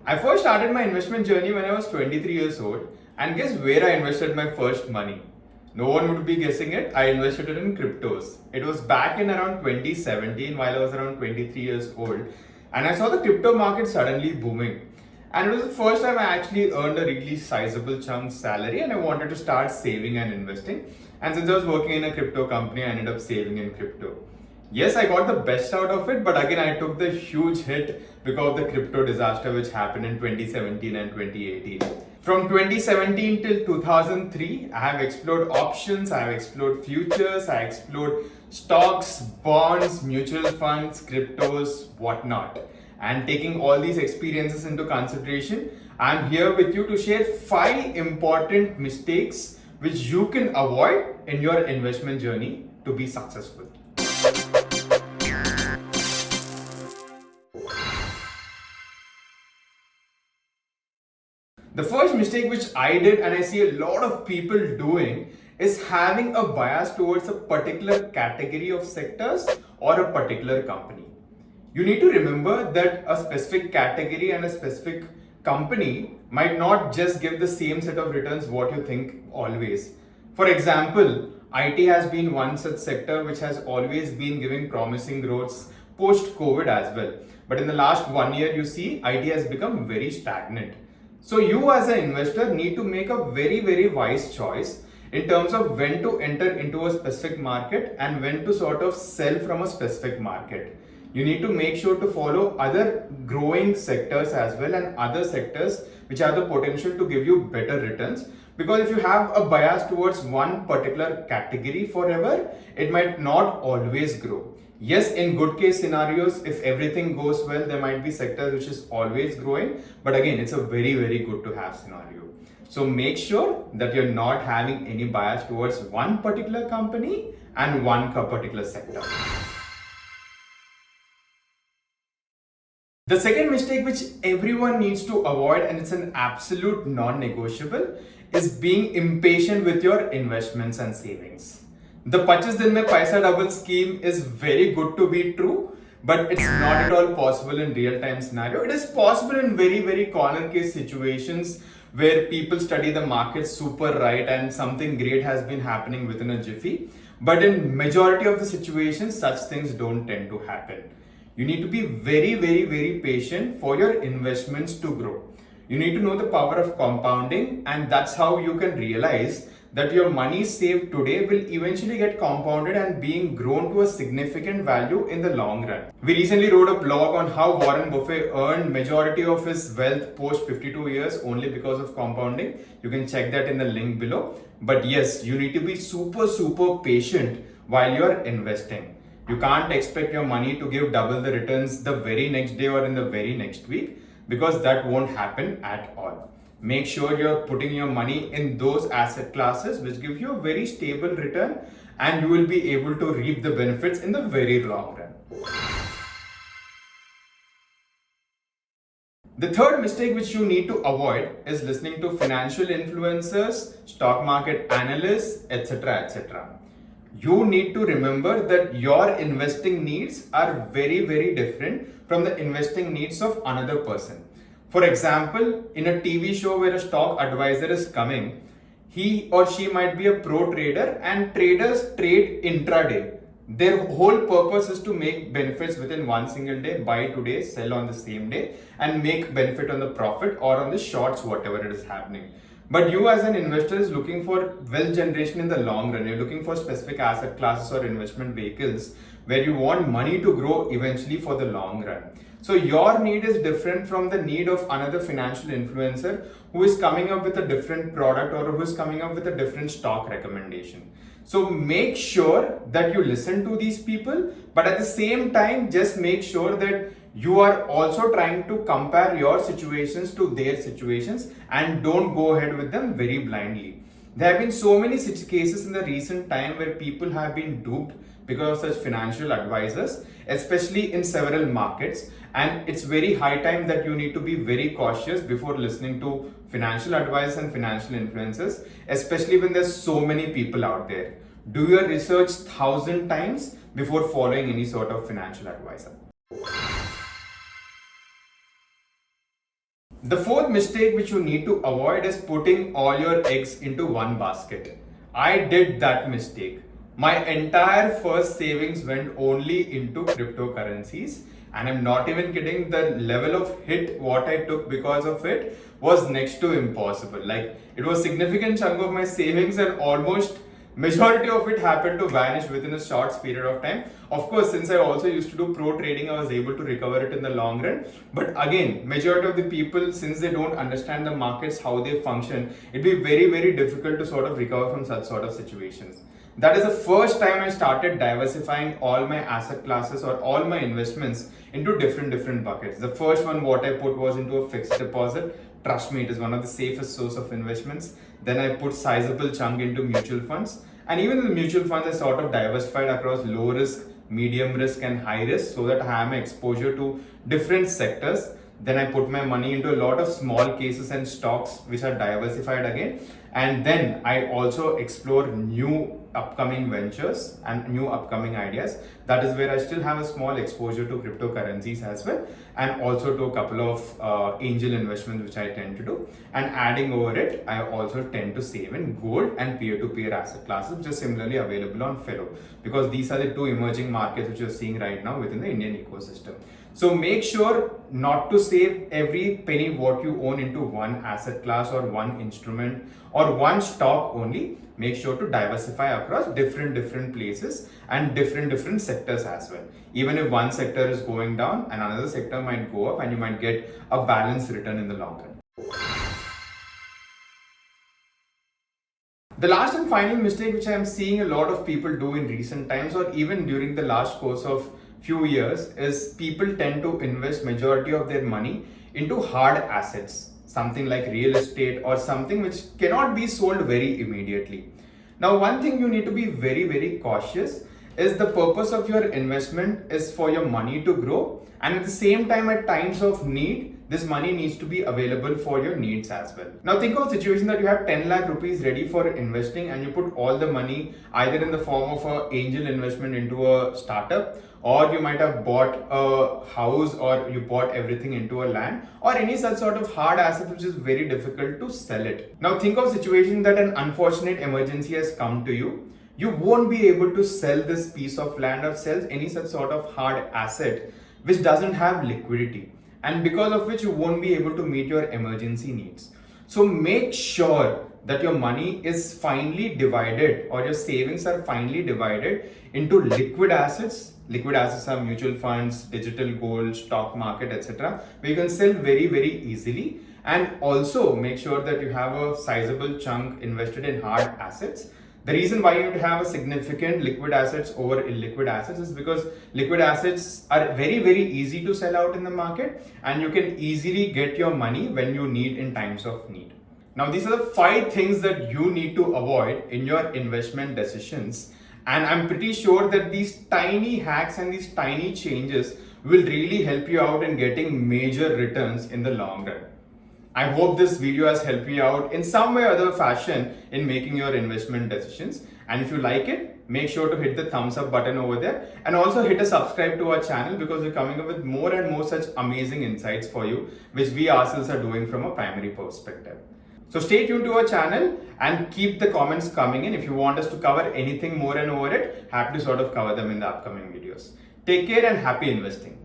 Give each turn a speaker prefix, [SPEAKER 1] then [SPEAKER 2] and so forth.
[SPEAKER 1] I first started my investment journey when I was 23 years old, and guess where I invested my first money? No one would be guessing it. I invested it in cryptos. It was back in around 2017 while I was around 23 years old, and I saw the crypto market suddenly booming. And it was the first time I actually earned a really sizable chunk salary, and I wanted to start saving and investing. And since I was working in a crypto company, I ended up saving in crypto. Yes, I got the best out of it, but again, I took the huge hit because of the crypto disaster which happened in 2017 and 2018. From 2017 till 2003, I have explored options, I have explored futures, I explored stocks, bonds, mutual funds, cryptos, whatnot. And taking all these experiences into consideration, I'm here with you to share 5 important mistakes which you can avoid in your investment journey to be successful. The first mistake which I did, and I see a lot of people doing, is having a bias towards a particular category of sectors or a particular company. You need to remember that a specific category and a specific company might not just give the same set of returns what you think always. For example, IT has been one such sector which has always been giving promising growths post COVID as well. But in the last 1 year, you see IT has become very stagnant. So you as an investor need to make a very wise choice in terms of when to enter into a specific market and when to sort of sell from a specific market. You need to make sure to follow other growing sectors as well and other sectors which have the potential to give you better returns. Because if you have a bias towards one particular category forever, it might not always grow. Yes, in good case scenarios, if everything goes well, there might be sectors which is always growing. But again, it's a very good to have scenario. So make sure that you're not having any bias towards one particular company and one particular sector. The second mistake which everyone needs to avoid, and it's an absolute non-negotiable, is being impatient with your investments and savings. The 25 दिन में पैसा double scheme is very good to be true, but it's not at all possible in real time scenario. It is possible in very corner case situations where people study the market super right and something great has been happening within a jiffy. But in majority of the situations, such things don't tend to happen. You need to be very patient for your investments to grow. You need to know the power of compounding, and that's how you can realize that your money saved today will eventually get compounded and being grown to a significant value in the long run. We recently wrote a blog on how Warren Buffett earned majority of his wealth post 52 years only because of compounding. You can check that in the link below. But yes, you need to be super patient while you're investing. You can't expect your money to give double the returns the very next day or in the very next week, because that won't happen at all. Make sure you're putting your money in those asset classes which give you a very stable return, and you will be able to reap the benefits in the very long run. The third mistake which you need to avoid is listening to financial influencers, stock market analysts, etc. You need to remember that your investing needs are very different from the investing needs of another person. For example, in a TV show where a stock advisor is coming, he or she might be a pro trader, and traders trade intraday. Their whole purpose is to make benefits within one single day, buy today, sell on the same day, and make benefit on the profit or on the shorts, whatever it is happening. But you as an investor is looking for wealth generation in the long run. You're looking for specific asset classes or investment vehicles where you want money to grow eventually for the long run. So your need is different from the need of another financial influencer who is coming up with a different product or who is coming up with a different stock recommendation. So make sure that you listen to these people, but at the same time, just make sure that you are also trying to compare your situations to their situations and don't go ahead with them very blindly. There have been so many such cases in the recent time where people have been duped because of such financial advisors, especially in several markets. And it's very high time that you need to be very cautious before listening to financial advice and financial influencers, especially when there's so many people out there. Do your research 1,000 times before following any sort of financial advisor. The fourth mistake which you need to avoid is putting all your eggs into one basket. I did that mistake. My entire first savings went only into cryptocurrencies, and I'm not even kidding, the level of hit what I took because of it was next to impossible. Like, it was significant chunk of my savings, and almost majority of it happened to vanish within a short period of time. Of course, since I also used to do pro trading, I was able to recover it in the long run. But again, majority of the people, since they don't understand the markets, how they function, it'd be very, very difficult to sort of recover from such sort of situations. That is the first time I started diversifying all my asset classes or all my investments into different buckets. The first one what I put was into a fixed deposit. Trust me, it is one of the safest source of investments. Then I put sizable chunk into mutual funds, and even in the mutual funds I sort of diversified across low risk, medium risk and high risk, so that I have exposure to different sectors. Then I put my money into a lot of small cases and stocks which are diversified again. And then I also explore new upcoming ventures and new upcoming ideas. That is where I still have a small exposure to cryptocurrencies as well, and also to a couple of angel investments which I tend to do. And adding over it, I also tend to save in gold and peer-to-peer asset classes, which are similarly available on Fellow, because these are the two emerging markets which you're seeing right now within the Indian ecosystem. So make sure not to save every penny what you own into one asset class or one instrument or one stock only. Make sure to diversify across different places and different sectors as well. Even if one sector is going down and another sector might go up, and you might get a balanced return in the long run. The last and final mistake which I am seeing a lot of people do in recent times, or even during the last course of few years, is people tend to invest majority of their money into hard assets, something like real estate or something which cannot be sold very immediately. Now, one thing you need to be very cautious is the purpose of your investment is for your money to grow, and at the same time, at times of need, this money needs to be available for your needs as well. Now think of a situation that you have 10 lakh rupees ready for investing, and you put all the money either in the form of an angel investment into a startup, or you might have bought a house, or you bought everything into a land, or any such sort of hard asset which is very difficult to sell it. Now think of a situation that an unfortunate emergency has come to you. You won't be able to sell this piece of land or sell any such sort of hard asset which doesn't have liquidity, and because of which you won't be able to meet your emergency needs. So make sure that your money is finely divided, or your savings are finely divided into liquid assets. Liquid assets are mutual funds, digital gold, stock market, etc., where you can sell very easily. And also make sure that you have a sizable chunk invested in hard assets. The reason why you would have a significant liquid assets over illiquid assets is because liquid assets are very easy to sell out in the market, and you can easily get your money when you need in times of need. Now, these are the 5 things that you need to avoid in your investment decisions, and I'm pretty sure that these tiny hacks and these tiny changes will really help you out in getting major returns in the long run. I hope this video has helped you out in some way or other fashion in making your investment decisions. And if you like it, make sure to hit the thumbs up button over there, and also hit a subscribe to our channel, because we're coming up with more and more such amazing insights for you, which we ourselves are doing from a primary perspective. So stay tuned to our channel and keep the comments coming in. If you want us to cover anything more and over it, happy to sort of cover them in the upcoming videos. Take care and happy investing.